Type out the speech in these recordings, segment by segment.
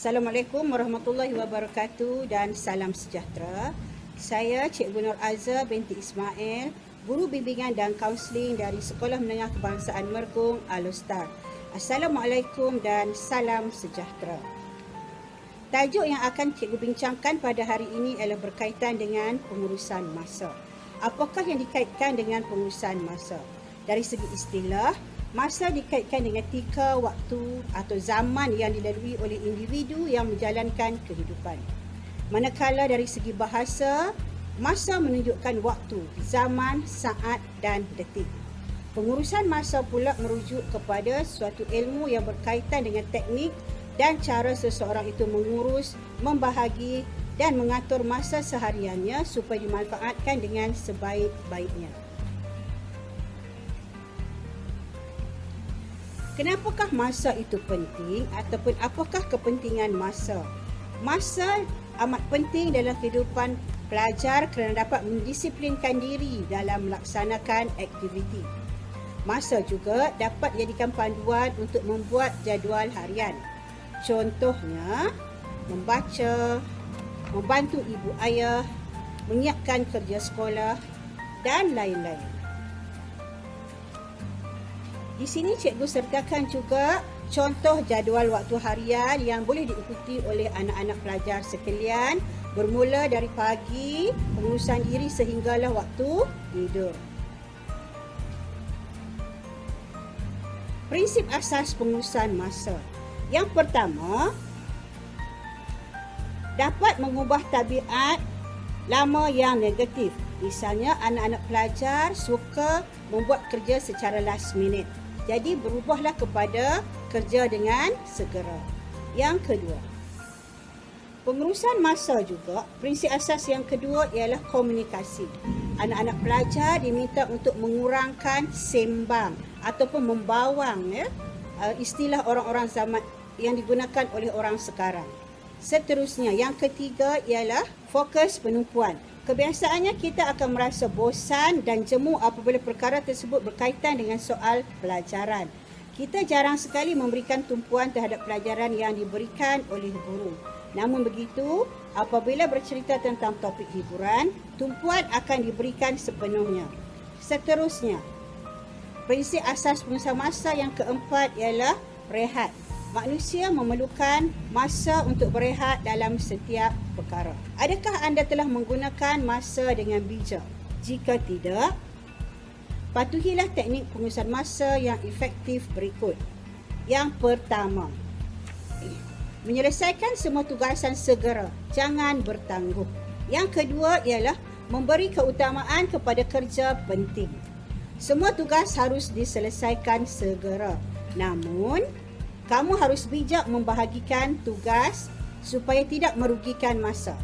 Assalamualaikum warahmatullahi wabarakatuh dan salam sejahtera. Saya Cikgu Nur Azza binti Ismail, Guru Bimbingan dan Kaunseling dari Sekolah Menengah Kebangsaan Mergung Al-Ustaz. Assalamualaikum dan salam sejahtera. Tajuk yang akan Cikgu bincangkan pada hari ini ialah berkaitan dengan pengurusan masa. Apakah yang dikaitkan dengan pengurusan masa? Dari segi istilah, masa dikaitkan dengan tika, waktu atau zaman yang dilalui oleh individu yang menjalankan kehidupan. Manakala dari segi bahasa, masa menunjukkan waktu, zaman, saat dan detik. Pengurusan masa pula merujuk kepada suatu ilmu yang berkaitan dengan teknik dan cara seseorang itu mengurus, membahagi dan mengatur masa sehariannya supaya dimanfaatkan dengan sebaik-baiknya. Kenapakah masa itu penting ataupun apakah kepentingan masa? Masa amat penting dalam kehidupan pelajar kerana dapat mendisiplinkan diri dalam melaksanakan aktiviti. Masa juga dapat jadikan panduan untuk membuat jadual harian. Contohnya, membaca, membantu ibu ayah, menyiapkan kerja sekolah dan lain-lain. Di sini cikgu sertakan juga contoh jadual waktu harian yang boleh diikuti oleh anak-anak pelajar sekalian bermula dari pagi, pengurusan diri sehinggalah waktu tidur. Prinsip asas pengurusan masa. Yang pertama, dapat mengubah tabiat lama yang negatif. Misalnya anak-anak pelajar suka membuat kerja secara last minute. Jadi berubahlah kepada kerja dengan segera. Yang kedua, pengurusan masa juga, prinsip asas yang kedua ialah komunikasi. Anak-anak pelajar diminta untuk mengurangkan sembang ataupun membawang, istilah orang-orang zaman yang digunakan oleh orang sekarang. Seterusnya, yang ketiga ialah fokus penumpuan. Kebiasaannya kita akan merasa bosan dan jemu apabila perkara tersebut berkaitan dengan soal pelajaran. Kita jarang sekali memberikan tumpuan terhadap pelajaran yang diberikan oleh guru. Namun begitu, apabila bercerita tentang topik hiburan, tumpuan akan diberikan sepenuhnya. Seterusnya, prinsip asas pengurusan masa yang keempat ialah rehat. Manusia memerlukan masa untuk berehat dalam setiap perkara. Adakah anda telah menggunakan masa dengan bijak? Jika tidak, patuhilah teknik pengurusan masa yang efektif berikut. Yang pertama, menyelesaikan semua tugasan segera, jangan bertangguh. Yang kedua ialah memberi keutamaan kepada kerja penting. Semua tugas harus diselesaikan segera. Namun, kamu harus bijak membahagikan tugas supaya tidak merugikan masa.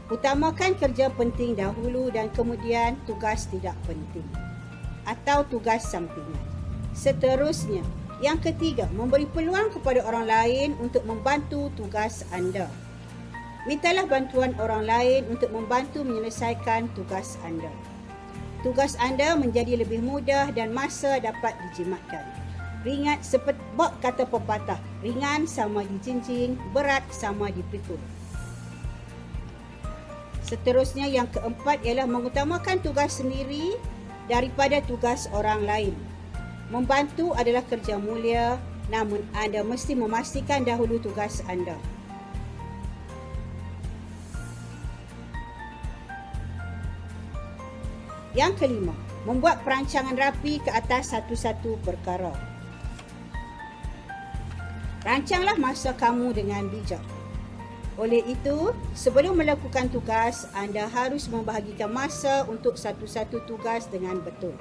Utamakan kerja penting dahulu dan kemudian tugas tidak penting atau tugas sampingan. Seterusnya, yang ketiga, memberi peluang kepada orang lain untuk membantu tugas anda. Mintalah bantuan orang lain untuk membantu menyelesaikan tugas anda. Tugas anda menjadi lebih mudah dan masa dapat dijimatkan. Ringan seperti kata pepatah, ringan sama dijinjing, berat sama dipikul. Seterusnya yang keempat ialah mengutamakan tugas sendiri daripada tugas orang lain. Membantu adalah kerja mulia, namun anda mesti memastikan dahulu tugas anda. Yang kelima, membuat perancangan rapi ke atas satu-satu perkara. Rancanglah masa kamu dengan bijak. Oleh itu, sebelum melakukan tugas, anda harus membahagikan masa untuk satu-satu tugas dengan betul.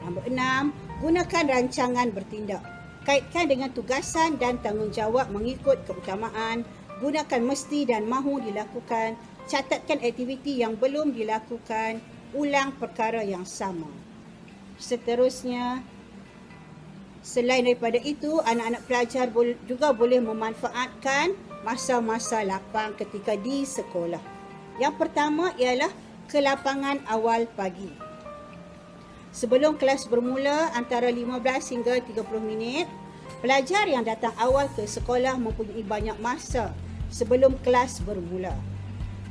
Nombor 6, gunakan rancangan bertindak. Kaitkan dengan tugasan dan tanggungjawab mengikut keutamaan. Gunakan mesti dan mahu dilakukan. Catatkan aktiviti yang belum dilakukan. Ulang perkara yang sama. Seterusnya, selain daripada itu, anak-anak pelajar juga boleh memanfaatkan masa-masa lapang ketika di sekolah. Yang pertama ialah kelapangan awal pagi. Sebelum kelas bermula antara 15 hingga 30 minit, Pelajar yang datang awal ke sekolah mempunyai banyak masa sebelum kelas bermula.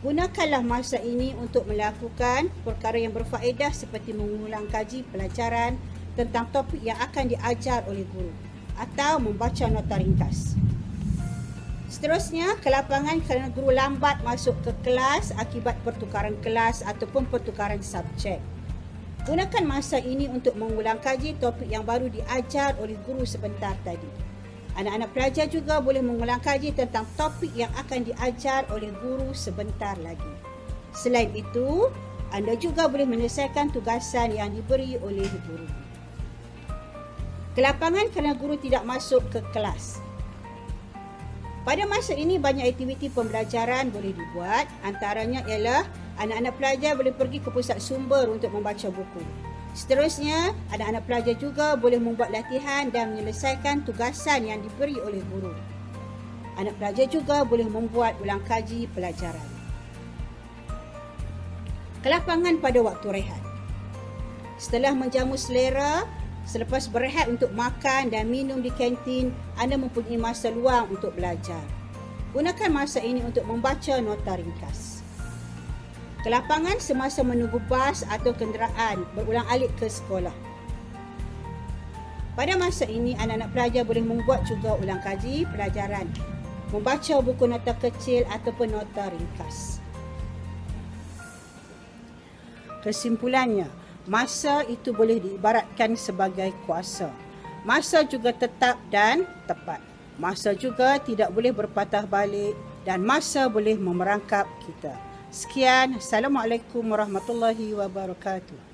Gunakanlah masa ini untuk melakukan perkara yang berfaedah seperti mengulang kaji pelajaran tentang topik yang akan diajar oleh guru atau membaca nota ringkas. Seterusnya, ke lapangan kerana guru lambat masuk ke kelas akibat pertukaran kelas ataupun pertukaran subjek. Gunakan masa ini untuk mengulang kaji topik yang baru diajar oleh guru sebentar tadi. Anak-anak pelajar juga boleh mengulang kaji tentang topik yang akan diajar oleh guru sebentar lagi. Selain itu, anda juga boleh menyelesaikan tugasan yang diberi oleh guru. Ke lapangan kerana guru tidak masuk ke kelas. Pada masa ini banyak aktiviti pembelajaran boleh dibuat, antaranya ialah anak-anak pelajar boleh pergi ke pusat sumber untuk membaca buku. Seterusnya, anak-anak pelajar juga boleh membuat latihan dan menyelesaikan tugasan yang diberi oleh guru. Anak pelajar juga boleh membuat ulang kaji pelajaran. Ke lapangan pada waktu rehat. Setelah menjamu selera, selepas berehat untuk makan dan minum di kantin, anda mempunyai masa luang untuk belajar. Gunakan masa ini untuk membaca nota ringkas. Ke lapangan semasa menunggu bas atau kenderaan berulang-alik ke sekolah. Pada masa ini, anak-anak pelajar boleh membuat juga ulang kaji pelajaran, membaca buku nota kecil ataupun nota ringkas. Kesimpulannya, masa itu boleh diibaratkan sebagai kuasa. Masa juga tetap dan tepat. Masa juga tidak boleh berpatah balik dan masa boleh memerangkap kita. Sekian, Assalamualaikum warahmatullahi wabarakatuh.